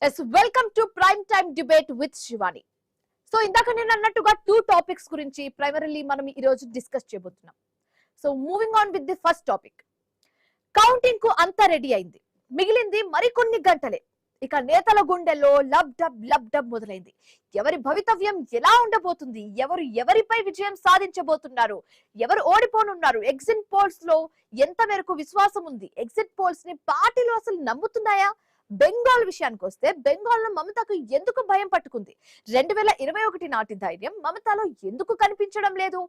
Yes welcome to prime time debate with Shivani. So ఇందాక నేను అన్నట్టుగా టూ టాపిక్స్ గురించి ప్రైమరీలీ మనం ఈ రోజు డిస్కస్ చేయబోతున్నాం. So moving on with the first topic, counting కు అంతా రెడీ అయింది, మిగిలింది మరికొన్ని గంటలే. ఇక నేతల గుండెల్లో లబ్ డబ్ మొదలైంది. ఎవరి భవితవ్యం ఎలా ఉండబోతుంది, ఎవరు ఎవరిపై విజయం సాధించబోతున్నారు, ఎవరు ఓడిపోనున్నారు, ఎగ్జిట్ పోల్స్ లో ఎంత మేరకు విశ్వాసం ఉంది, ఎగ్జిట్ పోల్స్ ని పార్టీలు అసలు నమ్ముతున్నాయా? బెంగాల్ విషయానికి వస్తే బెంగాల్ లో మమతకు ఎందుకు భయం పట్టుకుంది? 2021 నాటి ధైర్యం మమతలో ఎందుకు కనిపించడం లేదు?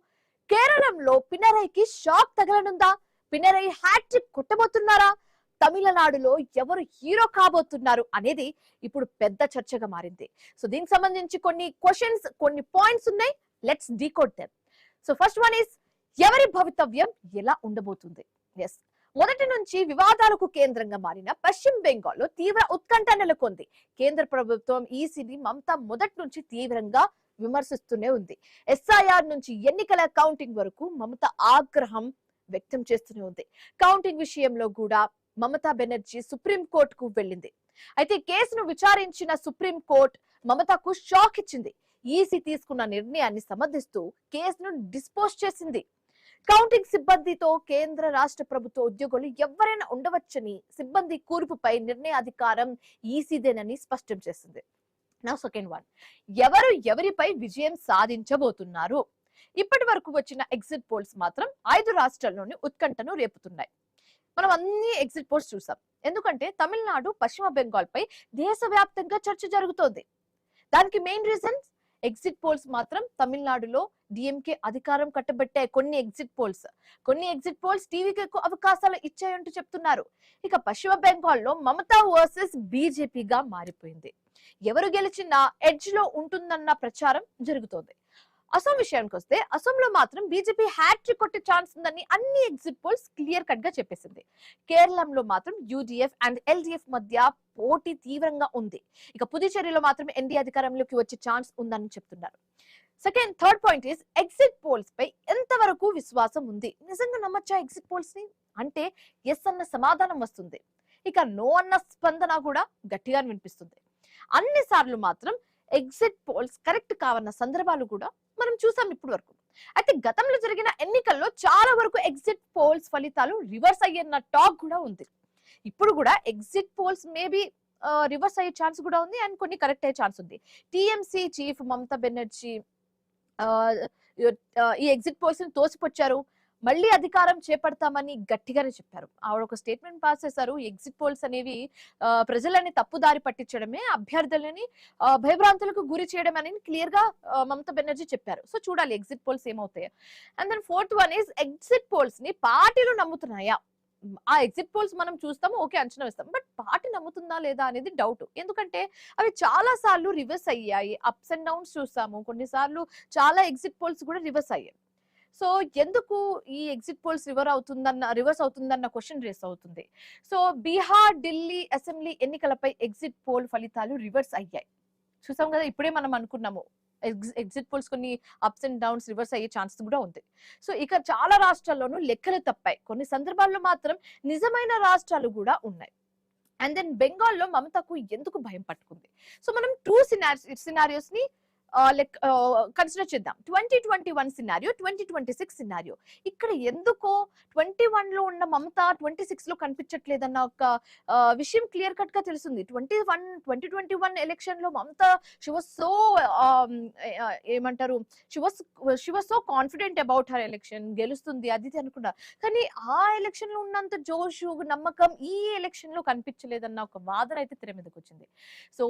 కేరళంలో పినరైకి షాక్ తగలనుందా? పినరై హ్యాట్రిక్ కొట్టబోతున్నారా? తమిళనాడులో ఎవరు హీరో కాబోతున్నారు అనేది ఇప్పుడు పెద్ద చర్చగా మారింది. సో దీనికి సంబంధించి కొన్ని క్వశ్చన్స్, కొన్ని పాయింట్స్ ఉన్నాయి. Let's decode them. So first one is, ఎవరి భవితవ్యం ఎలా ఉండబోతుంది? ఎస్, మొదటి నుంచి వివాదాలకు కేంద్రంగా మారిన పశ్చిమ బెంగాల్లో తీవ్ర ఉత్కంఠ నెలకొంది. కేంద్ర ప్రభుత్వం ఈసీని మమత మొదటి నుంచి తీవ్రంగా విమర్శిస్తూనే ఉంది. ఎస్ఐఆర్ నుంచి ఎన్నికల కౌంటింగ్ వరకు మమత ఆగ్రహం వ్యక్తం చేస్తూనే ఉంది. కౌంటింగ్ విషయంలో కూడా మమతా బెనర్జీ సుప్రీం కోర్టుకు వెళ్ళింది. అయితే కేసును విచారించిన సుప్రీం కోర్టు మమతకు షాక్ ఇచ్చింది. ఈసీ తీసుకున్న నిర్ణయాన్ని సమర్థిస్తూ కేసును డిస్పోజ్ చేసింది. కౌంటింగ్ సిబ్బందితో కేంద్ర రాష్ట్ర ప్రభుత్వ ఉద్యోగులు ఎవరైనా ఉండవచ్చని, సిబ్బంది కూర్పుపై నిర్ణయాధికారం ఈసీదేనని స్పష్టం చేసింది. నా సెకండ్ వన్, ఎవరు ఎవరిపై విజయం సాధించబోతున్నారు? ఇప్పటి వరకు వచ్చిన ఎగ్జిట్ పోల్స్ మాత్రం 5 రాష్ట్రాల్లోని ఉత్కంఠను రేపుతున్నాయి. మనం అన్ని ఎగ్జిట్ పోల్స్ చూసాం. ఎందుకంటే తమిళనాడు, పశ్చిమ బెంగాల్ పై దేశవ్యాప్తంగా చర్చ జరుగుతోంది. దానికి మెయిన్ రీజన్, ఎగ్జిట్ పోల్స్ మాత్రం తమిళనాడులో డిఎంకే అధికారం కట్టబెట్టాయి. కొన్ని ఎగ్జిట్ పోల్స్ టీవీకి ఎక్కువ అవకాశాలు ఇచ్చాయంటూ చెప్తున్నారు. ఇక పశ్చిమ బెంగాల్లో మమతా వర్సెస్ బీజేపీగా మారిపోయింది. ఎవరు గెలిచినా ఎడ్జ్ లో ఉంటుందన్న ప్రచారం జరుగుతోంది. అసోం విషయానికి వస్తే అసోంలో మాత్రం బీజేపీ హ్యాట్రిక్ కొట్టే ఛాన్స్ ఉందని అన్ని ఎగ్జిట్ పోల్స్ క్లియర్ కట్ గా చెప్పేసింది. కేరళంలో మాత్రం యూడీఎఫ్ అండ్ ఎల్డీఎఫ్ మధ్య పోటీ తీవ్రంగా ఉంది. ఇక పుదుచ్చేరిలో మాత్రం ఎన్డీఏ అధికారంలోకి వచ్చే ఛాన్స్ ఉందని చెప్తున్నారు. Third point is, exit polls పై ఎంతవరకు విశ్వాసం ఉంది? నిజంగా నమ్మచ్చా ఎగ్జిట్ పోల్స్ ని? అంటే ఎస్ అన్న సమాధానం వస్తుంది, ఇక నో అన్న స్పందన కూడా గట్టిగా వినిపిస్తుంది. అన్ని సార్లు మాత్రం ఎగ్జిట్ పోల్స్ కరెక్ట్ కావన్న సందర్భాలు కూడా మనం చూసాం ఇప్పటి వరకు. అయితే గతంలో జరిగిన ఎన్నికల్లో చాలా వరకు ఎగ్జిట్ పోల్స్ ఫలితాలు రివర్స్ అయ్యన్న టాక్ కూడా ఉంది. ఇప్పుడు కూడా ఎగ్జిట్ పోల్స్ మేబీ రివర్స్ అయ్యే ఛాన్స్ కూడా ఉంది, అండ్ కొన్ని కరెక్ట్ అయ్యే ఛాన్స్ ఉంది. టీఎంసీ చీఫ్ మమతా బెనర్జీ ఈ ఎగ్జిట్ పోల్స్ ని తోసిపుచ్చారు. మళ్ళీ అధికారం చేపడతామని గట్టిగానే చెప్పారు. ఆవిడ ఒక స్టేట్మెంట్ పాస్ చేశారు. ఎగ్జిట్ పోల్స్ అనేవి ప్రజలని తప్పుదారి పట్టించడమే, అభ్యర్థులని భయభ్రాంతులకు గురి చేయడం అనేది క్లియర్ గా మమతా బెనర్జీ చెప్పారు. సో చూడాలి ఎగ్జిట్ పోల్స్ ఏమవుతాయో. And then fourth one is, exit polls ని పార్టీలు నమ్ముతున్నాయా? ఆ ఎగ్జిట్ పోల్స్ మనం చూస్తాము, ఓకే, అంచనా వేస్తాం, బట్ పార్టీ నమ్ముతుందా లేదా అనేది డౌట్. ఎందుకంటే అవి చాలా సార్లు రివర్స్ అయ్యాయి, అప్స్ అండ్ డౌన్స్ చూసాము. కొన్నిసార్లు చాలా ఎగ్జిట్ పోల్స్ కూడా రివర్స్ అయ్యాయి. సో ఎందుకు ఈ ఎగ్జిట్ పోల్స్ రివర్స్ అవుతుందన్న క్వశ్చన్ రేస్ అవుతుంది. సో బీహార్, ఢిల్లీ అసెంబ్లీ ఎన్నికలపై ఎగ్జిట్ పోల్ ఫలితాలు రివర్స్ అయ్యాయి. చూసాం కదా, ఇప్పుడే మనం అనుకున్నాము ఎగ్జిట్ పోల్స్ కొన్ని అప్స్ అండ్ డౌన్స్ రివర్స్ అయ్యే ఛాన్స్ కూడా ఉంది. సో ఇక చాలా రాష్ట్రాల్లోనూ లెక్కలు తప్పాయి. కొన్ని సందర్భాల్లో మాత్రం నిజమైన రాష్ట్రాలు కూడా ఉన్నాయి. అండ్ దెన్ బెంగాల్లో మమతకు ఎందుకు భయం పట్టుకుంది? సో మనం టూ సినారియోస్ ని కన్సిడర్ చేద్దాం. 2021 సినారియో, 2026 సినారియో. ఇక్కడ ఎందుకో 21 లో ఉన్న మమత 26 లో కనిపించట్లేదన్న ఒక విషయం క్లియర్ కట్ గా తెలుస్తుంది. 2021 ఎలక్షన్ లో మమత షీ వాస్ సో ఏమంటారు, she was so confident about her election, గెలుస్తుంది అది అనుకున్నా. కానీ ఆ ఎలక్షన్ లో ఉన్నంత జోషు, నమ్మకం ఈ ఎలక్షన్ లో కనిపించలేదన్న ఒక వాదన అయితే తెర మీదకి వచ్చింది. సో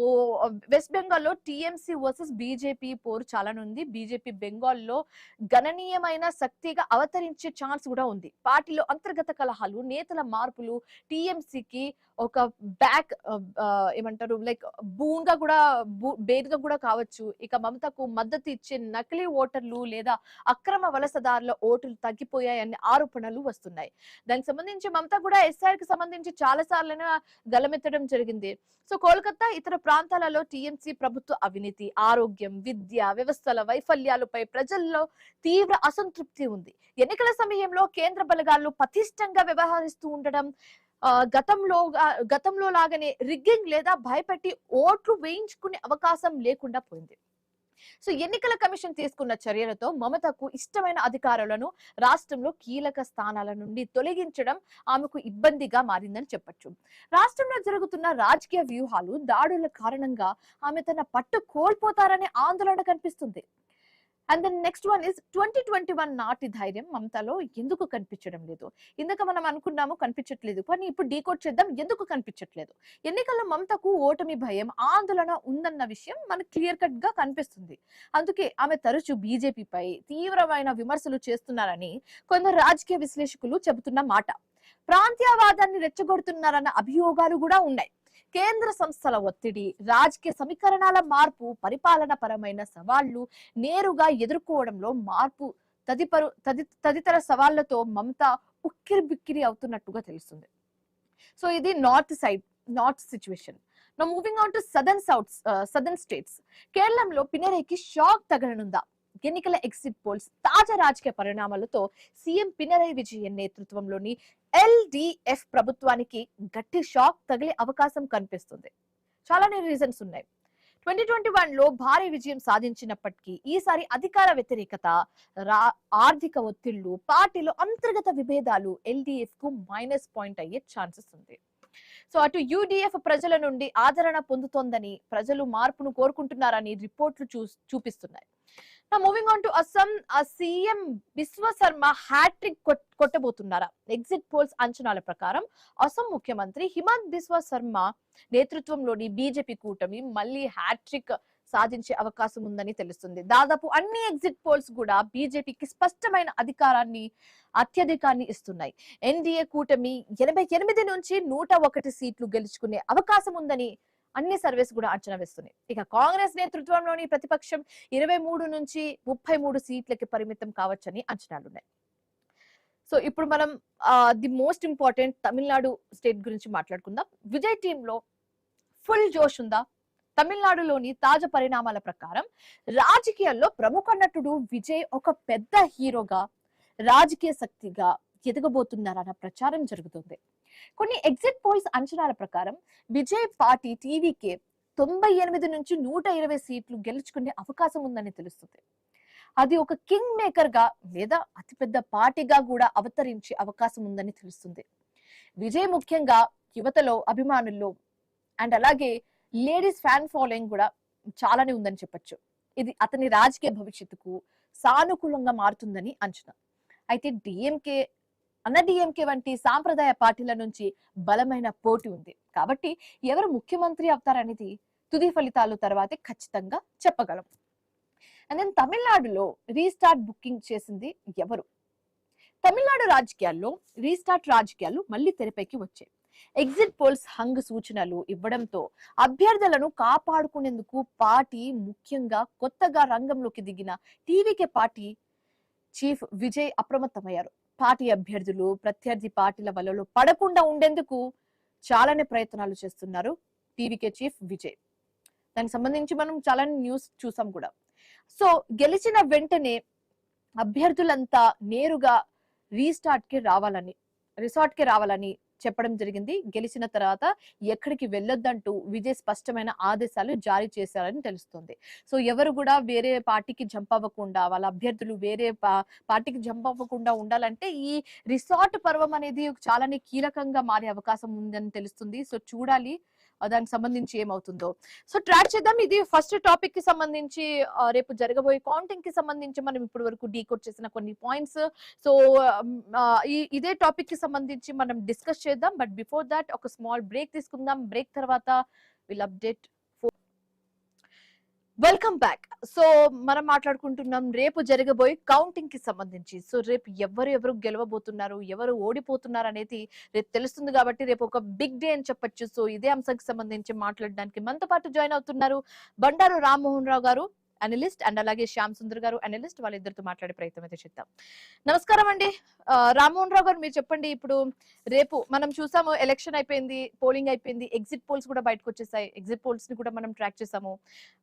వెస్ట్ బెంగాల్లో టీఎంసీ వర్సెస్ బీజేపీ పోరు చాలా ఉంది. బీజేపీ బెంగాల్లో గణనీయమైన శక్తిగా అవతరించే ఛాన్స్ కూడా ఉంది. పార్టీలో అంతర్గత కలహాలు, నేతల మార్పులు టీఎంసీకి ఒక బ్యాక్ ఏమంటారు, లైక్ బూన్గా కూడా బేర్గా కూడా కావచ్చు. ఇక మమతకు మద్దతు ఇచ్చే నకిలీ ఓటర్లు లేదా అక్రమ వలసదారుల ఓటులు తగ్గిపోయాయనే ఆరోపణలు వస్తున్నాయి. దానికి సంబంధించి మమత కూడా ఎస్ఐఆర్ కి సంబంధించి చాలా సార్లు గలమెత్తడం జరిగింది. సో కోల్కతా, ఇతర ప్రాంతాలలో టీఎంసీ ప్రభుత్వ అవినీతి, ఆరోగ్యం, విద్య వ్యవస్థల వైఫల్యాలపై ప్రజల్లో తీవ్ర అసంతృప్తి ఉంది. ఎన్నికల సమయంలో కేంద్ర బలగాలు పటిష్టంగా వ్యవహరిస్తూ ఉండడం, గతంలో లాగానే రిగ్గింగ్ లేదా భయపెట్టి ఓట్లు వేయించుకునే అవకాశం లేకుండా పోయింది. సో ఎన్నికల కమిషన్ తీసుకున్న చర్యలతో మమతకు ఇష్టమైన అధికారులను రాష్ట్రంలో కీలక స్థానాల నుండి తొలగించడం ఆమెకు ఇబ్బందిగా మారిందని చెప్పొచ్చు. రాష్ట్రంలో జరుగుతున్న రాజకీయ వ్యూహాలు, దాడుల కారణంగా ఆమె తన పట్టు కోల్పోతారనే ఆందోళన కనిపిస్తుంది. And then next one is 2021 నాటి ధైర్యం మమతలో ఎందుకు కనిపించడం లేదు? ఇందాక మనం అనుకున్నాము కనిపించట్లేదు, కానీ ఇప్పుడు డీకోడ్ చేద్దాం ఎందుకు కనిపించట్లేదు. ఎన్నికల్లో మమతకు ఓటమి భయం, ఆందోళన ఉందన్న విషయం మనకు క్లియర్ కట్ గా కనిపిస్తుంది. అందుకే ఆమె తరచూ బీజేపీపై తీవ్రమైన విమర్శలు చేస్తున్నారని కొందరు రాజకీయ విశ్లేషకులు చెబుతున్న మాట. ప్రాంతీయవాదాన్ని రెచ్చగొడుతున్నారన్న అభియోగాలు కూడా ఉన్నాయి. కేంద్ర సంస్థల ఒత్తిడి, రాజకీయ సమీకరణాల మార్పు, పరిపాలన పరమైన సవాళ్లు నేరుగా ఎదుర్కోవడంలో మార్పు తదితర సవాళ్లతో మమత ఉక్కిరి బిక్కిరి అవుతున్నట్టుగా తెలుస్తుంది. సో ఇది north situation. Now moving on to southern states. కేరళంలో పినరైకి షాక్ తగలనుందా? ఎన్నికల ఎగ్జిట్ పోల్స్, తాజా రాజకీయ పరిణామాలతో సీఎం పినరై విజయన్ నేతృత్వంలోని ఎల్డిఎఫ్ ప్రభుత్వానికి గట్టి షాక్ తగిలే అవకాశం కనిపిస్తుంది. చాలానే రీజన్స్ ఉన్నాయి. 2021లో భారీ విజయం సాధించినప్పటికీ ఈసారి అధికార వ్యతిరేకత, ఆర్థిక ఒత్తిళ్లు, పార్టీలో అంతర్గత విభేదాలు ఎల్డిఎఫ్ కు మైనస్ పాయింట్ అయ్యే ఛాన్సెస్ ఉంది. సో అటు యూడిఎఫ్ ప్రజల నుండి ఆదరణ పొందుతోందని, ప్రజలు మార్పును కోరుకుంటున్నారని రిపోర్ట్లు చూపిస్తున్నాయి. Now moving on to Assam, CM Biswa Sarma hattrick కొట్టబోతున్నారా? ఎగ్జిట్ పోల్స్ అంచనాల ప్రకారం అస్సాం ముఖ్యమంత్రి హిమంత్ బిశ్వ శర్మ నేతృత్వంలోని బీజేపీ కూటమి మళ్ళీ హ్యాట్రిక్ సాధించే అవకాశం ఉందని తెలుస్తుంది. దాదాపు అన్ని ఎగ్జిట్ పోల్స్ కూడా బీజేపీకి స్పష్టమైన అత్యధికాన్ని ఇస్తున్నాయి. ఎన్డీఏ కూటమి 88 నుంచి 101 సీట్లు గెలుచుకునే అవకాశం ఉందని అన్ని సర్వేస్ కూడా అంచనా వేస్తున్నాయి. ఇక కాంగ్రెస్ నేతృత్వంలోని ప్రతిపక్షం 23 నుంచి 33 సీట్లకి పరిమితం కావచ్చని అంచనాలున్నాయి. సో ఇప్పుడు మనం the most important Tamil Nadu state గురించి మాట్లాడుకుందాం. విజయ్ టీమ్ లో ఫుల్ జోష్ ఉందా? తమిళనాడులోని తాజా పరిణామాల ప్రకారం రాజకీయాల్లో ప్రముఖ నటుడు విజయ్ ఒక పెద్ద హీరోగా, రాజకీయ శక్తిగా ఎదగబోతున్నారన్న ప్రచారం జరుగుతుంది. కొన్ని ఎగ్జిట్ పోల్స్ అంచనాల ప్రకారం విజయ్ పార్టీ టీవీకే 98 నుంచి 120 సీట్లు గెలుచుకునే అవకాశం ఉందని తెలుస్తుంది. అది ఒక కింగ్ మేకర్ గా లేదా అతిపెద్ద పార్టీగా కూడా అవతరించే అవకాశం ఉందని తెలుస్తుంది. విజయ్ ముఖ్యంగా యువతలో, అభిమానుల్లో అండ్ అలాగే లేడీస్ ఫ్యాన్ ఫాలోయింగ్ కూడా చాలానే ఉందని చెప్పొచ్చు. ఇది అతని రాజకీయ భవిష్యత్తుకు సానుకూలంగా మారుతుందని అంచనా. అయితే డిఎంకే వంటి సాంప్రదాయ పార్టీల నుంచి బలమైన పోటీ ఉంది. కాబట్టి ఎవరు ముఖ్యమంత్రి అవుతారనేది తుది ఫలితాలు తర్వాతే ఖచ్చితంగా చెప్పగలం. అండ్ దెన్ తమిళనాడులో రీస్టార్ట్ బుకింగ్ చేసింది ఎవరు? తమిళనాడు రాజకీయాలు మళ్ళీ తెరపైకి వచ్చాయి. ఎగ్జిట్ పోల్స్ హంగ్ సూచనలు ఇవ్వడంతో అభ్యర్థులను కాపాడుకునేందుకు పార్టీ, ముఖ్యంగా కొత్తగా రంగంలోకి దిగిన టీవీకే పార్టీ చీఫ్ విజయ్ అప్రమత్తమయ్యారు. పార్టీ అభ్యర్థులు ప్రత్యర్థి పార్టీల వలలో పడకుండా ఉండేందుకు చాలానే ప్రయత్నాలు చేస్తున్నారు టీవీకే చీఫ్ విజయ్. దానికి సంబంధించి మనం చాలా న్యూస్ చూసాం కూడా. సో గెలిచిన వెంటనే అభ్యర్థులంతా నేరుగా రిసార్ట్ కి రావాలని చెప్పడం జరిగింది. గెలిచిన తర్వాత ఎక్కడికి వెళ్ళొద్దంటూ విజయ్ స్పష్టమైన ఆదేశాలు జారీ చేశారని తెలుస్తుంది. సో ఎవరు కూడా వేరే పార్టీకి జంప్ అవ్వకుండా, వాళ్ళ అభ్యర్థులు వేరే పార్టీకి జంప్ అవ్వకుండా ఉండాలంటే ఈ రిసార్ట్ పర్వం అనేది చాలానే కీలకంగా మారే అవకాశం ఉందని తెలుస్తుంది. సో చూడాలి దానికి సంబంధించి ఏమవుతుందో. సో ట్రాక్ చేద్దాం. ఇది ఫస్ట్ టాపిక్ కి సంబంధించి రేపు జరగబోయే కౌంటింగ్ కి సంబంధించి మనం ఇప్పటి వరకు డీకోడ్ చేసిన కొన్ని పాయింట్స్. సో ఇదే టాపిక్ కి సంబంధించి మనం డిస్కస్ చేద్దాం. బట్ బిఫోర్ దాట్ ఒక స్మాల్ బ్రేక్ తీసుకుందాం. బ్రేక్ తర్వాత will update. Welcome back. So మనం మాట్లాడుకుంటున్నాం రేపు జరగబోయే కౌంటింగ్ కి సంబంధించి. సో రేపు ఎవరు గెలవబోతున్నారు, ఎవరు ఓడిపోతున్నారు అనేది రేపు తెలుస్తుంది. కాబట్టి రేపు ఒక బిగ్ డే అని చెప్పొచ్చు. సో ఇదే అంశానికి సంబంధించి మాట్లాడడానికి మనతో పాటు జాయిన్ అవుతున్నారు బండారు రామ్మోహన్ రావు గారు, అనలిస్ట్ అండ్ అలాగే శ్యామ్ సుందర్ గారు అనలిస్ట్, వాళ్ళిద్దరితో మాట్లాడే ప్రయత్నం అయితే చేద్దాం. నమస్కారం అండి. రామ్మోహన్ రావు గారు, మీరు చెప్పండి. ఇప్పుడు రేపు మనం చూసాము, ఎలక్షన్ అయిపోయింది, పోలింగ్ అయిపోయింది, ఎగ్జిట్ పోల్స్ కూడా బయటకు వచ్చేసాయి. ఎగ్జిట్ పోల్స్ ని కూడా మనం ట్రాక్ చేసాము.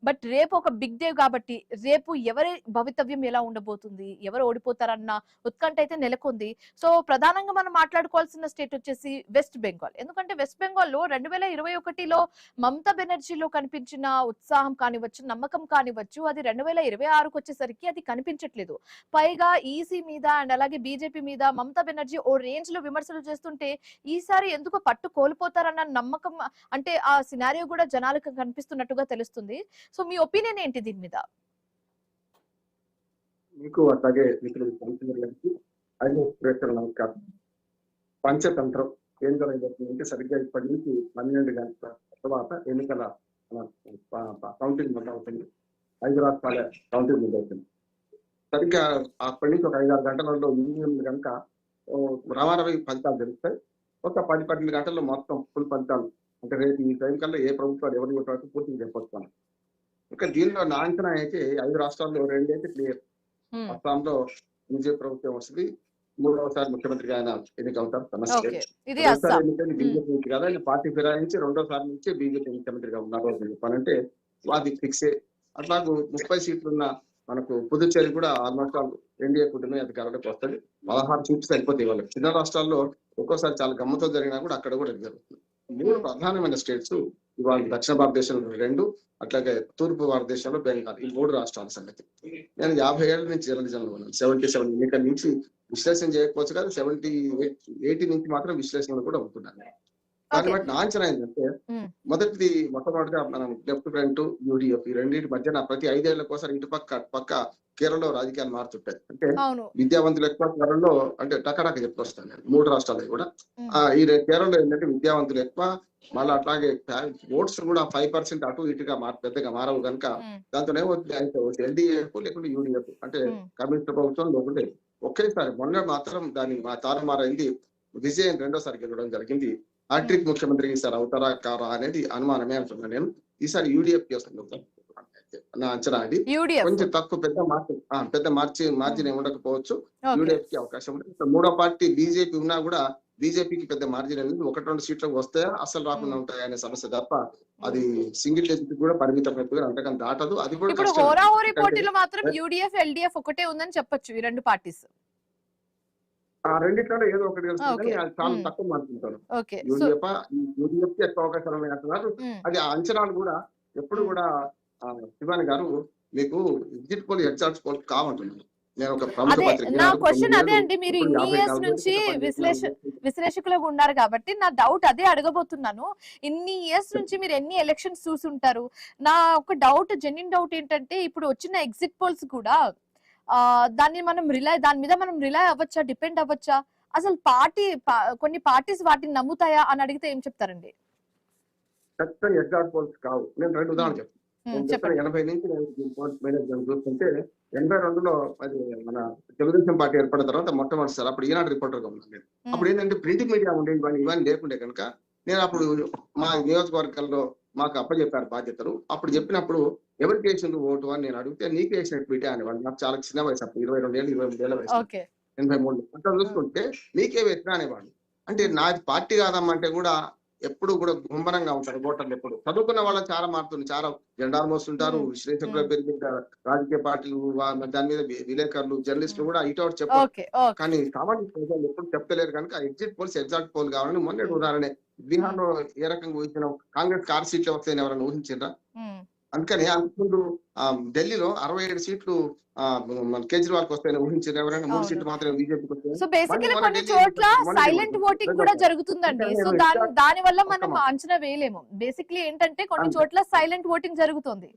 బట్ రేపు ఒక బిగ్ డే కాబట్టి రేపు ఎవరి భవితవ్యం ఎలా ఉండబోతుంది, ఎవరు ఓడిపోతారన్న ఉత్కంఠ అయితే నెలకొంది. సో ప్రధానంగా మనం మాట్లాడుకోవాల్సిన స్టేట్ వచ్చేసి వెస్ట్ బెంగాల్. ఎందుకంటే వెస్ట్ బెంగాల్లో 2021లో మమతా బెనర్జీలో కనిపించిన ఉత్సాహం కానివచ్చు, నమ్మకం కానివచ్చు, అది 2026కు వచ్చేసరికి అది కనిపించట్లేదు. పైగా ఈసీ మీద అండ్ అలాగే బీజేపీ మీద మమతా బెనర్జీ ఓ రేంజ్ లో విమర్శలు చేస్తుంటే ఈసారి ఎందుకో పట్టు కోల్పోతారన్న నమ్మకం, అంటే ఆ సినారియో కూడా జనాలకు కనిపిస్తున్నట్టుగా తెలుస్తుంది. సో మీ ఒపీనియన్ ఏంటి దీని మీద? మీకు అట్లాగే మిత్రులకి నమస్కారం. పంచతంత్రం ఏం జరుగుతుందంటే సరిగ్గా ఇప్పటి నుంచి 12 గంటల తర్వాత ఎన్నికల కౌంటింగ్ మొదలవుతుంది. 5 రాష్ట్రాల కౌంటింగ్ మొదలవుతుంది. సరిగ్గా అప్పటి నుంచి ఒక 5-6 గంటలలో 8 గంట రమారవి ఫలితాలు తెలుస్తాయి. ఒక 10-12 గంటల్లో మొత్తం ఫుల్ ఫలితాలు, అంటే రేపు ఈ టైం కల్లా ఏ ప్రభుత్వాలు ఎవరు వరకు పూర్తిగా చెప్పొస్తాను. ఇక దీనిలో నా అంచనా అయితే 5 రాష్ట్రాల్లో 2 అయితే క్లియర్. అస్సాంలో బీజేపీ ప్రభుత్వం వస్తుంది, 3వసారి ముఖ్యమంత్రిగా ఆయన ఎన్నికవుతారు. సమస్య బీజేపీ నుంచి కదా, ఆయన పార్టీ ఫిరాయించి 2వసారి నుంచి బీజేపీ ముఖ్యమంత్రిగా ఉన్నారు చెప్పాలంటే అది ఫిక్సే. అట్లాగూ 30 సీట్లున్న మనకు పుదుచ్చేరి కూడా ఆల్మోస్ట్ ఎన్డీఏ కూటమి అధికారంలోకి వస్తుంది. 16 సీట్లు సరిపోతాయి వాళ్ళకి. చిన్న రాష్ట్రాల్లో ఒక్కోసారి చాలా గమ్మతో జరిగినా కూడా అక్కడ కూడా జరుగుతుంది. 3 ప్రధానమైన స్టేట్స్ ఇవాళ దక్షిణ భారతదేశంలో 2, అట్లాగే తూర్పు భారతదేశంలో బెంగాల్, ఈ 3 రాష్ట్రాల సంగతి. నేను 50 ఏళ్ల నుంచి జర్నలిజంలో ఉన్నాను. 77 ఎన్నికల నుంచి విశ్లేషణ చేయకపోవచ్చు కాదు, 80 నుంచి మాత్రం విశ్లేషణలు కూడా ఉంటున్నాను. దాన్ని బట్టి నా అంచనా ఏంటంటే, మొట్టమొదటిగా మనం లెఫ్ట్ ఫ్రంట్, యూడిఎఫ్, ఈ రెండింటి మధ్యన ప్రతి 5 ఏళ్లకోసారి ఇటు పక్క కేరళలో రాజకీయాలు మారుతుంటాయి. అంటే విద్యావంతులు ఎక్కువ కేరళలో, అంటే టకటక చెప్పుకొస్తాను నేను 3 రాష్ట్రాలు కూడా. ఈ కేరళలో ఏంటంటే విద్యావంతులు ఎక్కువ, మళ్ళీ అట్లాగే ఓట్స్ కూడా 5% అటు ఇటుగా పెద్దగా మారవు కనుక దాంతో ఏమవుతుంది, ఎల్డీఎఫ్ లేకుంటే యూడిఎఫ్, అంటే కమ్యూనిస్ట్ ప్రభుత్వం లేకుంటే ఒకేసారి మొన్న మాత్రం దాన్ని తారుమారైంది. విజయన్ 2వసారి గెలవడం జరిగింది. హ్యాట్రిక్ ముఖ్యమంత్రి ఈసారి అవుతారా కారా అనేది అనుమానమే అంటున్నాను నేను. ఈసారి యూడిఎఫ్ నా అంచనా అది. కొంచెం తక్కువ పెద్ద మార్జిన్ ఉండకపోవచ్చు, యూడిఎఫ్ కి అవకాశం ఉంటుంది. 3వ పార్టీ బీజేపీ ఉన్నా కూడా బీజేపీకి పెద్ద మార్జిన్ అనేది 1-2 సీట్లకు వస్తాయా అసలు రాకుండా ఉంటాయనే సమస్య తప్ప అది సింగిల్ డిజిట్ కూడా పరిమితం అంతకన్నా దాటదు. అది కూడా ఇప్పుడు హోరాహోరీ పోటీలో మాత్రం యూడిఎఫ్ ఎల్డీఎఫ్ ఒకటే ఉందని చెప్పొచ్చు. ఈ 2 పార్టీస్ రెండిట్లో ఏదో ఒకటి తెలుస్తుంది, చాలా తక్కువ మార్చుకుంటారు. యూడిఎఫ్ కి ఎక్కువ అవకాశాలు ఉన్నాయి అంటున్నారు. అది ఆ అంచనాలు కూడా ఎప్పుడు కూడా శివాని గారు మీకు ఎగ్జిట్ పోల్ ఎగ్జాక్ట్ పోల్ కావంటున్నారు. నేను ఒక ప్రముఖ పత్రిక, నా క్వశ్చన్ అదే అండి. మీరు ఇన్ని ఇయర్స్ నుంచి విశ్లేషకులుగా ఉన్నారు కాబట్టి నా డౌట్ అదే అడగబోతున్నాను. ఇన్ని ఇయర్స్ నుంచి మీరు ఎన్ని ఎలక్షన్స్ చూసుంటారు. నా ఒక డౌట్, జెన్యూన్ డౌట్ ఏంటంటే, ఇప్పుడు వచ్చిన ఎగ్జిట్ పోల్స్ కూడా దాని మీద మనం రిలై అవ్వచ్చా, డిపెండ్ అవ్వచ్చా? అసలు కొన్ని పార్టీస్ వాటిని నమ్ముతాయా అని అడిగితే ఏం చెప్తారండి? ఖచ్చితంగా ఎగ్జాక్ట్ పోల్స్ కావు. నేను 2 ఉదాహరణలు చెప్తాను. 80 నుంచి నేను చూస్తుంటే 82లో అది మన తెలుగుదేశం పార్టీ ఏర్పడిన తర్వాత మొట్టమొదటిసారి అప్పుడు ఈనాడు రిపోర్టర్ గా ఉన్నాను నేను. అప్పుడు ఏంటంటే ప్రింటింగ్ మీడియా ఉండేది, ఇవన్నీ లేకుండే కనుక నేను అప్పుడు మా నియోజకవర్గాల్లో మాకు అప్పచెప్పారు బాధ్యతలు. అప్పుడు చెప్పినప్పుడు ఎవరికి వేసింది ఓటు అని నేను అడిగితే నీకు వేసినట్టు బిడ్డ అనేవాళ్ళు. నాకు చాలా చిన్న వయసు, అప్పుడు 22 ఏళ్ళు 23 ఏళ్ళ వయసు, 83 అంతా చూసుకుంటే నీకే వేసినా అనేవాళ్ళు. అంటే నాది పార్టీ కాదమ్మంటే కూడా ఎప్పుడు కూడా గుంభనంగా ఉంటారు ఓటర్లు. ఎప్పుడు చదువుకున్న వాళ్ళకి చాలా మారుతుంది, చాలా జెండాలు మోస్తుంటారు, విశ్లేషకులు పెరిగింటారు, రాజకీయ పార్టీలు దాని మీద విలేకరులు, జర్నలిస్టులు కూడా ఇటు చెప్పారు. కానీ సామాన్య ప్రజలు ఎప్పుడు చెప్తలేరు కనుక ఎగ్జిట్ పోల్స్ ఎగ్జాక్ట్ పోల్ కావాలని మొన్నటి ఉదాహరణ బీహార్ లో ఏ రకంగా ఊహించిన కాంగ్రెస్ 6 సీట్లు వస్తాయని ఎవరైనా ఊహించారా? అందుకని అంతకుముందు ఢిల్లీలో 67 సీట్లు కేజ్రీవాల్ కి వస్తాయని ఊహించారు ఎవరైనా? 3 సీట్లు మాత్రమే బీజేపీకి వస్తాయి. సో బేసికల్లీ కొన్ని చోట్ల సైలెంట్ ఓటింగ్ కూడా జరుగుతుందండి. సో దాని వల్ల మనం అంచనా వేయలేము. బేసికల్లీ ఏంటంటే కొన్ని చోట్ల సైలెంట్ ఓటింగ్ జరుగుతుంది.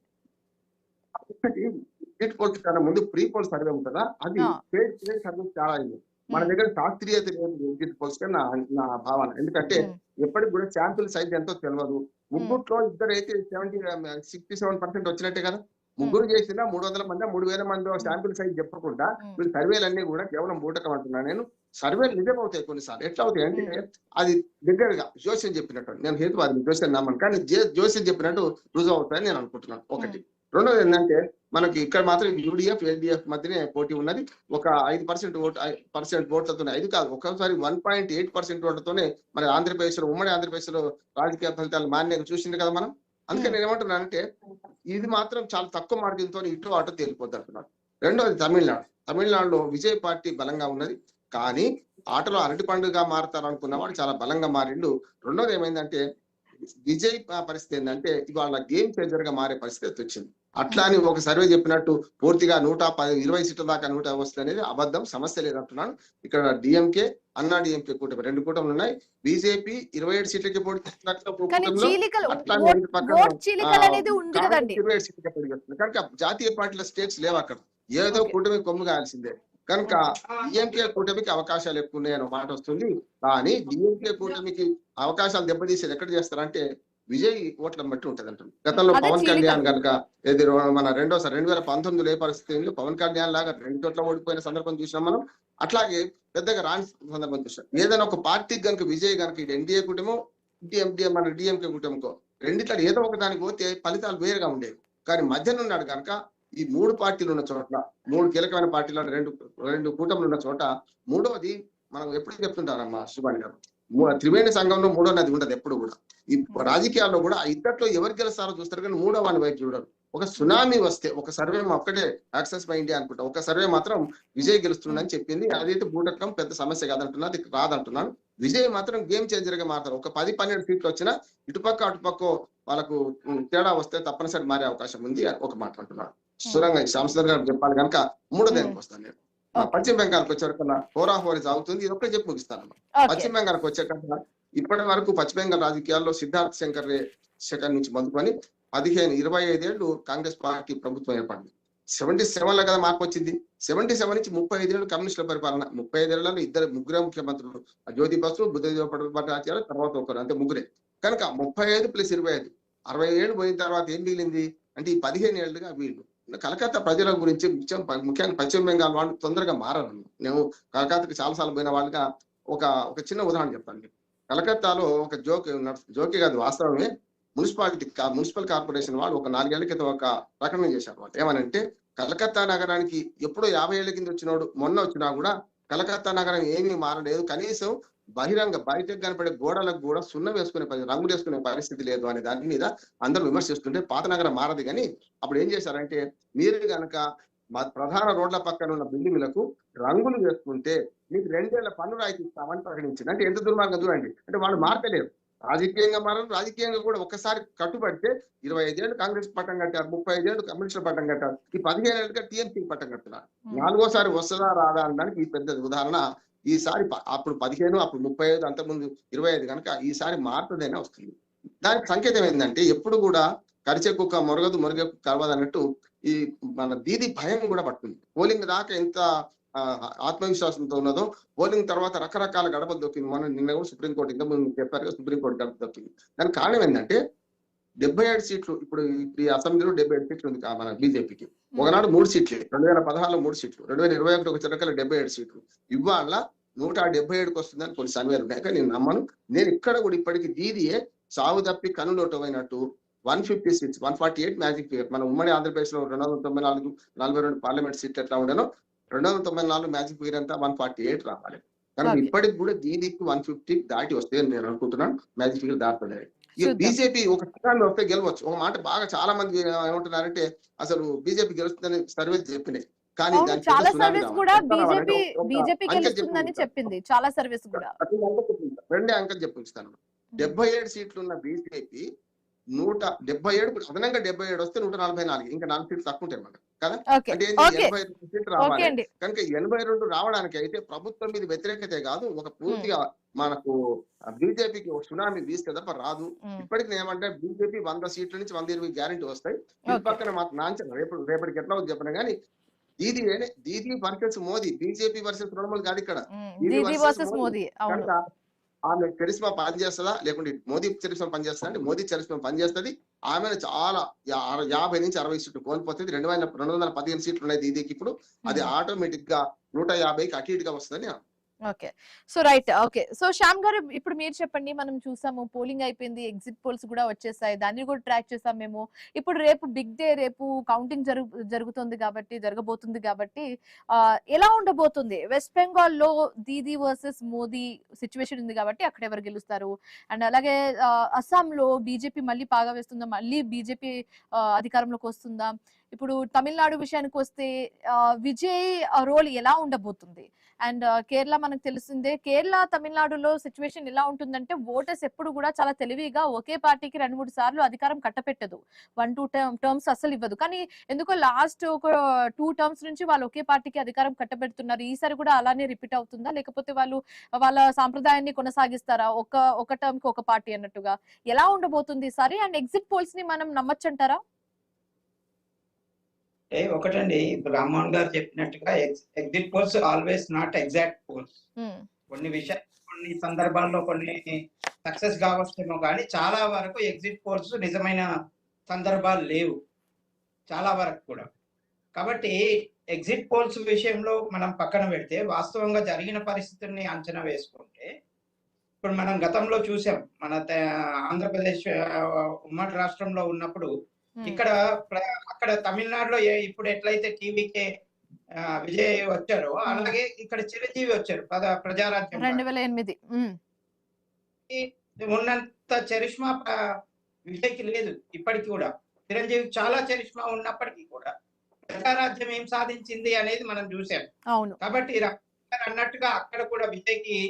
ఎగ్జిట్ పోల్స్ కన్నా ముందు ప్రీ పోల్ సర్వే ఉంటుందా, అది సర్వే చాలా అయింది. మన దగ్గర శాస్త్రీయత లేదు ఎగ్జిట్ పోల్స్ నా భావన. ఎందుకంటే ఎప్పటికి కూడా శాంపుల్ సైజ్ ఎంతో తెలియదు. ముగ్గురులో ఇద్దరు అయితే 67% వచ్చినట్టే కదా. ముగ్గురు చేసినా 300 మంది 3000 మంది శాంపుల్ సైజ్ చెప్పకుండా వీళ్ళు సర్వేలన్నీ కూడా కేవలం బూటకం అంటున్నా నేను. సర్వేలు నిజమవుతాయి కొన్నిసార్లు. ఎట్లా అవుతాయి అంటే అది దగ్గరగా జోస్యం చెప్పినట్టు, నేను హేతువాది జోస్యం నమ్మను, కానీ జోస్యం చెప్పినట్టు రుజువు అవుతాయని నేను అనుకుంటున్నాను. ఒకటి రెండోది ఏంటంటే మనకి ఇక్కడ మాత్రం యూడిఎఫ్ ఎల్డిఎఫ్ మధ్యనే పోటీ ఉన్నది. ఒక 5% ఓట్లతోనే, 5 కాదు ఒక్కోసారి 1.8% ఓట్లతోనే మన ఆంధ్రప్రదేశ్ లో, ఉమ్మడి ఆంధ్రప్రదేశ్ లో రాజకీయ ఫలితాలు మాన్యంగా చూసింది కదా మనం. అందుకని నేను ఏమంటున్నానంటే ఇది మాత్రం చాలా తక్కువ మార్జిన్తో ఇటు అటు తేలిపోద్ది అంటున్నారు. రెండోది తమిళనాడులో విజయ్ పార్టీ బలంగా ఉన్నది, కానీ ఆటలో అరటి పండుగ మారుతారు అనుకున్నవాడు చాలా బలంగా మారిండు. రెండోది ఏమైందంటే విజయ్ పరిస్థితి ఏంటంటే ఇవాళ గేమ్ చేంజర్ గా మారే పరిస్థితి వచ్చింది. అట్లా అని ఒక సర్వే చెప్పినట్టు పూర్తిగా 120 సీట్ల దాకా 100 వస్తుంది అనేది అబద్ధం, సమస్య లేదంటున్నాను. ఇక్కడ డిఎంకే, అన్నా డిఎంకే కూటమి 2 కూటములు ఉన్నాయి. బీజేపీ 27 సీట్లకి పోటీ కానీ చీలికలు అట్లానే ఓట్ ఇటు పక్కన ఓట్ చీలికలు అనేది ఉంది కదండి. 27 సీట్లకి పోటీ చేస్తుంది కనుక జాతీయ పార్టీల స్టేట్స్ లేవు అక్కడ. ఏదో ఓకే. కూటమి కొమ్ము కాయాల్సిందే కనుక డిఎంకే కూటమికి అవకాశాలు ఎక్కువ ఉన్నాయని మాట వస్తుంది. కానీ డిఎంకే కూటమికి అవకాశాలు దెబ్బతీసేది ఎక్కడ చేస్తారంటే విజయ్ ఓట్లను బట్టి ఉంటది అంటారు. గతంలో అదే పవన్ చీలికలు. కళ్యాణ్ కనుక మన రెండోసారి 2019 ఏ పరిస్థితి పవన్ కళ్యాణ్ లాగా 2 చోట్ల ఓడిపోయిన సందర్భం చూసినాం మనం. అట్లాగే పెద్దగా రాని సందర్భం చూసాం. ఏదైనా ఒక పార్టీకి కనుక విజయ్ కనుక ఇది ఎన్డీఏ కూటమో మన డిఎంకే కూటమికో రెండిట్లో ఏదో ఒక దానికి పోతే ఫలితాలు వేరుగా ఉండేవి. కానీ మధ్యన ఉన్నాడు కనుక ఈ 3 పార్టీలు ఉన్న చోట్ల, 3 కీలకమైన పార్టీలు, రెండు కూటములు ఉన్న చోట మూడవది మనం ఎప్పుడు చెప్తుంటారమ్మా శుభాని గారు, త్రివేణి సంఘంలో మూడో నది ఉండదు ఎప్పుడు కూడా. ఈ రాజకీయాల్లో కూడా ఇద్దట్లో ఎవరు గెలుస్తారో చూస్తారు కానీ మూడో వాని వైపు చూడరు. ఒక సునామీ వస్తే ఒక సర్వే ఒక్కటే యాక్సెస్ బై ఇండియా అనుకుంటా, ఒక సర్వే మాత్రం విజయ్ గెలుస్తుందని చెప్పింది. అదైతే భూటకం పెద్ద సమస్య కాదంటున్నా, అది రాదంటున్నాను. విజయ్ మాత్రం గేమ్ చేంజర్ గా మారుతారు. ఒక 10-12 సీట్లు వచ్చినా ఇటుపక్క అటుపక్క వాళ్ళకు తేడా వస్తే తప్పనిసరి మారే అవకాశం ఉంది ఒక మాట అంటున్నాను. సురంగా శాంసర్ గారు చెప్పాలి కనుక మూడో దానికి వస్తాను నేను. పశ్చిమ బెంగాల్కి వచ్చేకన్నా హోరాహోరీ సాగుతుంది. ఇది ఒక్కటే చెప్పి ముగిస్తాను. పశ్చిమ బెంగాల్కి వచ్చేకన్నా ఇప్పటి వరకు పశ్చిమ బెంగాల్ రాజకీయాల్లో సిద్ధార్థ్ శంకర్ నుంచి మొదలుకొని 25 ఏళ్ళు కాంగ్రెస్ పార్టీ ప్రభుత్వం ఏర్పడింది. 77లో కదా మార్పు వచ్చింది. 77 నుంచి 35 ఏళ్ళు కమ్యూనిస్టుల పరిపాలన. 35 ఏళ్లలో ముగ్గురే ముఖ్యమంత్రులు, జ్యోతి బసు, బుద్ధదేవ భట్టాచార్య, తర్వాత ఒకరు, అంతే ముగ్గురే. కనుక 35 + 25 67 పోయిన తర్వాత ఏం మిగిలింది అంటే ఈ 15 ఏళ్ళుగా వీళ్ళు కలకత్తా ప్రజల గురించి ముఖ్యంగా పశ్చిమ బెంగాల్ వాళ్ళు తొందరగా మారరు. నేను కలకత్తాకి చాలాసార్లు పోయిన వాళ్ళగా ఒక చిన్న ఉదాహరణ చెప్తాను. కలకత్తాలో ఒక జోకే కాదు వాస్తవమే, మున్సిపల్ కార్పొరేషన్ వాళ్ళు ఒక 4 ఏళ్ల క్రితం ఒక ప్రకటన చేశారు. వాళ్ళు ఏమనంటే కలకత్తా నగరానికి ఎప్పుడో 50 ఏళ్ల కింద వచ్చినోడు మొన్న వచ్చినా కూడా కలకత్తా నగరం ఏమీ మారలేదు, కనీసం బయటకు కనపడే గోడలకు కూడా సున్నం వేసుకునే రంగులు వేసుకునే పరిస్థితి లేదు అనే దాని మీద అందరూ విమర్శిస్తుంటే పాత నగరం మారదు. కానీ అప్పుడు ఏం చేశారంటే మీరు కనుక ప్రధాన రోడ్ల పక్కన ఉన్న బిల్డింగ్లకు రంగులు వేసుకుంటే మీకు 2 ఏళ్ల పన్ను రాయితీ ఇస్తామని ప్రకటించింది. అంటే ఎంత దుర్మార్గం చూడండి. అంటే వాళ్ళు మారతలేరు, రాజకీయంగా మారరు. రాజకీయంగా కూడా ఒక్కసారి కట్టుబడితే 25 ఏళ్ళు కాంగ్రెస్ పట్టం కట్టారు, 35 ఏళ్ళు కమ్యూనిస్టుల పట్టం కట్టారు, ఈ 15 ఏళ్ళుగా టీఎంసీ పట్టం కడుతున్నారు. 4వసారి వస్తుందా రాదా అనడానికి ఈ పెద్ద ఉదాహరణ. ఈసారి అప్పుడు 15, అప్పుడు 35, అంతకుముందు 25 కనుక ఈసారి మారుతుందైనా వస్తుంది. దానికి సంకేతం ఏంటంటే ఎప్పుడు కూడా కరిచే కుక్క మొరగదు, మొరగే కుక్క కలవదు అన్నట్టు ఈ మన దీది భయం కూడా పడుతుంది. పోలింగ్ దాకా ఎంత ఆత్మవిశ్వాసంతో ఉన్నదో పోలింగ్ తర్వాత రకరకాల గడపలు దొక్కింది. నిన్న కూడా సుప్రీంకోర్టు, ఇంతకుముందు చెప్పారు సుప్రీంకోర్టు గడప దొక్కింది. దానికి కారణం ఏంటంటే 77 సీట్లు, ఇప్పుడు ఈ అసెంబ్లీలో 77 సీట్లు ఉంది మన బీజేపీకి. ఒకనాడు 3 సీట్లు, 2016లో 3 సీట్లు, 2021 వచ్చేటప్పుడు 77 సీట్లు. ఇవాళ 177కి వస్తుందని కొన్ని సర్వేలు ఉన్నాయి. కానీ నేను నమ్మను. నేను ఇక్కడ కూడా ఇప్పటికీ దీదియే సాగు తప్పి కనులోటమైనట్టు 156, 148 మ్యాజిక్ ఫిగర్. మన ఉమ్మడి ఆంధ్రప్రదేశ్ లో 294, 42 పార్లమెంట్ సీట్లు ఎట్లా ఉండేనో 294 మ్యాజిక్ ఫిగర్ అంతా 148 రావాలి. కనుక ఇప్పటికి కూడా దీనికి 150 దాటి వస్తే నేను అనుకుంటున్నాను మ్యాజిక్ ఫిగర్ దాటుతుంది. బీజేపీ ఒక స్థానాన్ని వస్తే గెలవచ్చు. ఒక మాట బాగా చాలా మంది ఏమంటున్నారంటే అసలు బీజేపీ గెలుస్తుందని సర్వే చెప్పినాయి. కానీ చాలా సర్వీస్ కూడా బీజేపీ గెలుస్తుందని చెప్పింది. చాలా సర్వీస్ కూడా 2 అంకెలు చెప్పించుతాను. 77 సీట్లు ఉన్న బీజేపీ 177 అదనంగా 77 వస్తే 144, ఇంకా 4 సీట్లు తక్కువ ఉంటాయి అన్నమాట కదా. అంటే 82 సీట్లు రావాలి. కనుక 82 రావడానికి అయితే ప్రభుత్వం మీద వ్యతిరేకతే కాదు, ఒక పూర్తిగా మనకు బీజేపీకి ఒక సునామీ వీస్తే తప్ప రాదు. ఇప్పటికి ఏమంటే బీజేపీ 100 సీట్ల నుంచి 120 గ్యారెంటీ వస్తాయి. ఈ పక్కన మాకు నాంచన రేపటికి ఎట్లా చెప్పిన కానీ Didi versus Modi, BJP versus Trinamool కాదు ఇక్కడ. ఆమె చరిస్మా పనిచేస్తుందా లేకుంటే మోదీ చరిస్మా పనిచేస్తుందా అంటే మోదీ చరిస్మా పనిచేస్తుంది. ఆమెను చాలా 50 నుంచి 60 సీట్లు కోల్పోతుంది. 215 సీట్లు ఉన్నాయి దీదీకి ఇప్పుడు. అది ఆటోమేటిక్ గా 150కి అటు ఇటుగా వస్తుందని okay. So right. Okay. So Shyam గారు ఇప్పుడు మీరు చెప్పండి. మనం చూసాము పోలింగ్ అయిపోయింది. ఎగ్జిట్ పోల్స్ కూడా వచ్చేసాయి. దాన్ని కూడా ట్రాక్ చేసాం మేము. ఇప్పుడు రేపు బిగ్ డే, రేపు కౌంటింగ్ జరుగుతుంది కాబట్టి, జరగబోతుంది కాబట్టి ఎలా ఉండబోతుంది? వెస్ట్ బెంగాల్‌లో దీదీ వర్సెస్ మోదీ సిట్యుయేషన్ ఉంది కాబట్టి అక్కడ ఎవరు గెలుస్తారు? అండ్ అలాగే అస్సాంలో బీజేపీ మళ్ళీ పాగా వేస్తుందా? మళ్ళీ బీజేపీ అధికారంలోకి వస్తుందా? ఇప్పుడు తమిళనాడు విషయానికి వస్తే విజయ్ రోల్ ఎలా ఉండబోతుంది? అండ్ కేరళ మనకు తెలిసిందే. కేరళ తమిళనాడులో సిచ్యువేషన్ ఎలా ఉంటుందంటే ఓటర్స్ ఎప్పుడు కూడా చాలా తెలివిగా ఒకే పార్టీకి 2-3 సార్లు అధికారం కట్టపెట్టదు. 1-2 టర్మ్స్ అస్సలు ఇవ్వదు. కానీ ఎందుకో లాస్ట్ ఒక 2 టర్మ్స్ నుంచి వాళ్ళు ఒకే పార్టీకి అధికారం కట్టబెడుతున్నారు. ఈసారి కూడా అలానే రిపీట్ అవుతుందా? లేకపోతే వాళ్ళు వాళ్ళ సాంప్రదాయాన్ని కొనసాగిస్తారా? ఒక టర్మ్ కి ఒక పార్టీ అన్నట్టుగా ఎలా ఉండబోతుంది ఈసారి? అండ్ ఎగ్జిట్ పోల్స్ ని మనం నమ్మొచ్చంటారా? ఒకటండి, ఇప్పుడు రామ్మోహన్ గారు చెప్పినట్టుగా exit polls always not exact poles. కొన్ని విషయాలు కొన్ని సందర్భాల్లో కొన్ని సక్సెస్ కావచ్చేమో కానీ చాలా వరకు ఎగ్జిట్ పోల్స్ నిజమైన సందర్భాలు లేవు చాలా వరకు కూడా. కాబట్టి ఎగ్జిట్ పోల్స్ విషయంలో మనం పక్కన పెడితే వాస్తవంగా జరిగిన పరిస్థితుల్ని అంచనా వేసుకుంటే ఇప్పుడు మనం గతంలో చూసాం. మన ఆంధ్రప్రదేశ్ ఉమ్మడి రాష్ట్రంలో ఉన్నప్పుడు ఇక్కడ అక్కడ తమిళనాడులో ఇప్పుడు ఎట్లయితే టీవీకే విజయ్ వచ్చారో అలాగే ఇక్కడ చిరంజీవి వచ్చారు ప్రజారాజ్యం 2008. ఉన్నంత చరిష్మా విజయ్కి లేదు ఇప్పటికి కూడా. చిరంజీవి చాలా చరిష్మా ఉన్నప్పటికీ కూడా ప్రజారాజ్యం ఏం సాధించింది అనేది మనం చూసాం. అవును. కాబట్టి అన్నట్టుగా అక్కడ కూడా విజయ్కి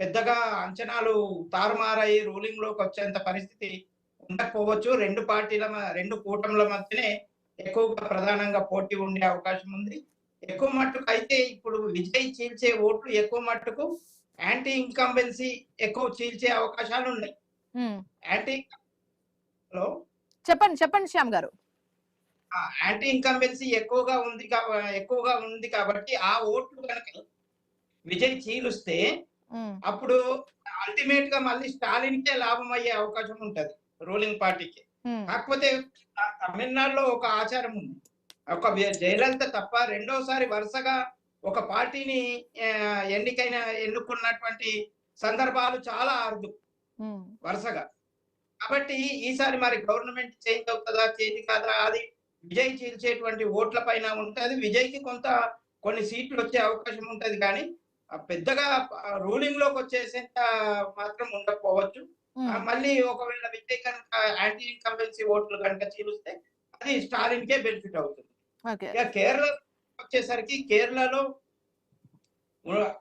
పెద్దగా అంచనాలు తారుమారై రూలింగ్ లోకి వచ్చేంత పరిస్థితి ఉండకపోవచ్చు. రెండు కూటముల మధ్యనే ఎక్కువగా ప్రధానంగా పోటీ ఉండే అవకాశం ఉంది. ఎక్కువ మట్టుకు అయితే ఇప్పుడు విజయ్ చీల్చే ఓట్లు ఎక్కువ మట్టుకు యాంటీ ఇన్కంబెన్సీ ఎక్కువ చీల్చే అవకాశాలు ఉన్నాయి. యాంటీ చెప్పండి శ్యామ్ గారు. యాంటీ ఇన్కంబెన్సీ ఎక్కువగా ఉంది కాబట్టి ఆ ఓట్లు కనుక విజయ్ చీలుస్తే అప్పుడు అల్టిమేట్ గా మళ్ళీ స్టాలిన్ కే లాభం అయ్యే అవకాశం ఉంటది రూలింగ్ పార్టీకి. కాకపోతే తమిళనాడులో ఒక ఆచారం ఉంది. ఒక జయలలిత తప్ప రెండోసారి వరుసగా ఒక పార్టీని ఎన్నుకున్నటువంటి సందర్భాలు చాలా అరుదు వరుసగా. కాబట్టి ఈసారి మరి గవర్నమెంట్ చేంజ్ అవుతుందా చేంజ్ కాదా అది విజయ్ చీల్చేటువంటి ఓట్ల పైన ఉంటది. విజయ్కి కొన్ని సీట్లు వచ్చే అవకాశం ఉంటది కానీ పెద్దగా రూలింగ్ లోకి వచ్చేసేంత మాత్రం ఉండకపోవచ్చు. మళ్ళీ ఒకవేళ విజయ్ కనుక యాంటీ ఇన్కంబెన్సీ ఓట్లు కనుక చీలుస్తే అది స్టాలిన్ కే బెనిఫిట్ అవుతుంది. ఇక కేరళ వచ్చేసరికి కేరళలో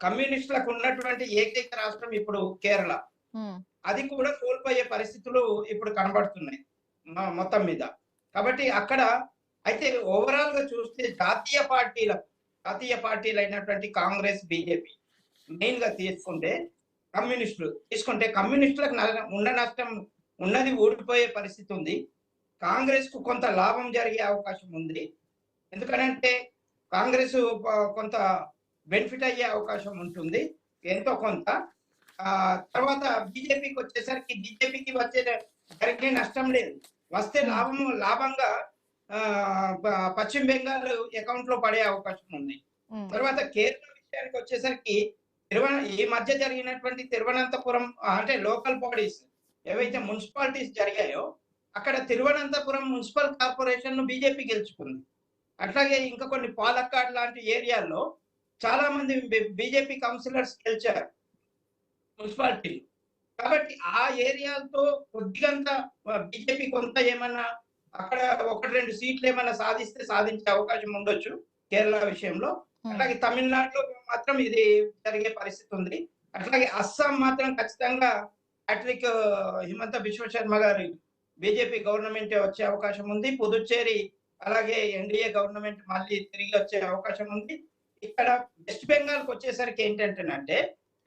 కమ్యూనిస్టులకు ఉన్నటువంటి ఏకైక రాష్ట్రం ఇప్పుడు కేరళ. అది కూడా కోల్పోయే పరిస్థితులు ఇప్పుడు కనబడుతున్నాయి మొత్తం మీద. కాబట్టి అక్కడ అయితే ఓవరాల్ గా చూస్తే జాతీయ పార్టీలు అయినటువంటి కాంగ్రెస్, బీజేపీ మెయిన్ గా కమ్యూనిస్టులకు ఉన్న నష్టం ఉన్నది ఓడిపోయే పరిస్థితి ఉంది. కాంగ్రెస్ కు కొంత లాభం జరిగే అవకాశం ఉంది. ఎందుకంటే కాంగ్రెస్ కొంత బెనిఫిట్ అయ్యే అవకాశం ఉంటుంది ఎంతో కొంత. తర్వాత బీజేపీకి వచ్చేసరికి బీజేపీకి జరిగే నష్టం లేదు. వస్తే లాభంగా పశ్చిమ బెంగాల్ అకౌంట్ లో పడే అవకాశం ఉంది. తర్వాత కేరళ విషయానికి వచ్చేసరికి ఈ మధ్య జరిగినటువంటి తిరువనంతపురం అంటే లోకల్ బాడీస్ ఏవైతే మున్సిపాలిటీస్ జరిగాయో అక్కడ తిరువనంతపురం మున్సిపల్ కార్పొరేషన్ ను బీజేపీ గెలుచుకుంది. అట్లాగే ఇంకా కొన్ని పాలక్కాడ్ లాంటి ఏరియాల్లో చాలా మంది బీజేపీ కౌన్సిలర్స్ గెలిచారు మున్సిపాలిటీలు. కాబట్టి ఆ ఏరియాలతో కొద్దిగంత బీజేపీ కొంత ఏమన్నా అక్కడ 1-2 సీట్లు ఏమన్నా సాధించే అవకాశం ఉండొచ్చు కేరళ విషయంలో. అట్లాగే తమిళనాడులో మాత్రం ఇది జరిగే పరిస్థితి ఉంది. అట్లాగే అస్సాం మాత్రం ఖచ్చితంగా హ్యాట్రిక్ హిమంత బిశ్వ శర్మ గారి బీజేపీ గవర్నమెంట్ వచ్చే అవకాశం ఉంది. పుదుచ్చేరి అలాగే ఎన్డీఏ గవర్నమెంట్ మళ్ళీ తిరిగి వచ్చే అవకాశం ఉంది. ఇక్కడ వెస్ట్ బెంగాల్ కి వచ్చేసరికి ఏంటంటేనంటే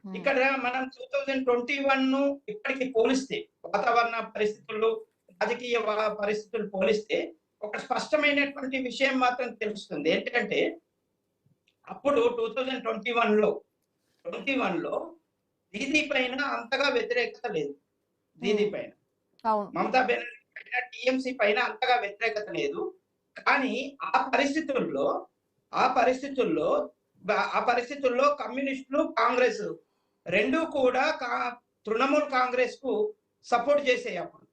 ఇక్కడ మనం 2021 ఇప్పటికి పోలిస్తే వాతావరణ పరిస్థితులు, రాజకీయ పరిస్థితులు పోలిస్తే ఒక స్పష్టమైనటువంటి విషయం మాత్రం తెలుస్తుంది. ఏంటంటే అప్పుడు 2021 లో దీదీ పైన అంతగా వ్యతిరేకత లేదు. దీదీ పైన మమతా బెనర్జీ పైన టిఎంసి పైన అంతగా వ్యతిరేకత లేదు. కానీ ఆ పరిస్థితుల్లో ఆ పరిస్థితుల్లో కమ్యూనిస్టులు కాంగ్రెస్ రెండు కూడా తృణమూల్ కాంగ్రెస్ కు సపోర్ట్ చేసాయి అప్పుడు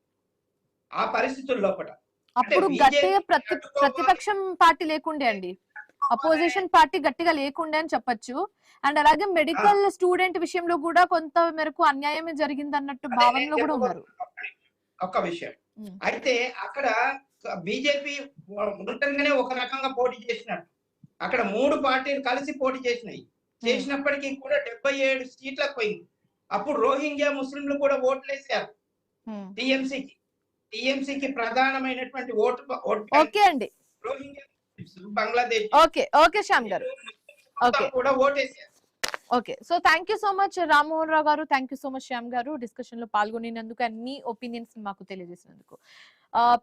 ఆ పరిస్థితుల లోపల. అప్పుడు గట్టిగా ప్రతిపక్షం పార్టీ లేకుండే అండి, అపోజిషన్ పార్టీ గట్టిగా లేకుండే అని చెప్పొచ్చు. అండ్ అలాగే మెడికల్ స్టూడెంట్ విషయంలో కూడా కొంత మేరకు అన్యాయమే జరిగింది అన్నట్టు భావనలో కూడా ఉన్నారు. ఒక విషయం అయితే అక్కడ బీజేపీ ఒంటరిగానే ఒక రకంగా పోటీ చేసినట్టు, అక్కడ 3 పార్టీలు కలిసి పోటీ చేసినప్పటికీ కూడా 77 సీట్లకు పోయింది. అప్పుడు రోహింగ్యా ముస్లింలు కూడా ఓట్లేసారు టీఎంసీకి ప్రధానమైనటువంటి ఓటు ఓకే అండి, రోహింగ్యా బంగ్లాదేశ్ ఓకే శ్యామ్ గారు కూడా ఓటేసారు. Okay, so thank you so much Rammohan Rao garu, thank you so much Shyam garu discussion లో పాల్గొనేందుకు అండ్ మీ ఒపీనియన్స్ మాకు తెలియజేసినందుకు.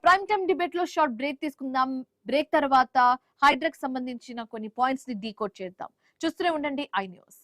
ప్రైమ్ టైమ్ డిబేట్ లో షార్ట్ బ్రేక్ తీసుకుందాం. బ్రేక్ తర్వాత హైడ్రాక్ సంబంధించిన కొన్ని పాయింట్స్ ని డీకోడ్ చేద్దాం. చూస్తూనే ఉండండి ఐ న్యూస్.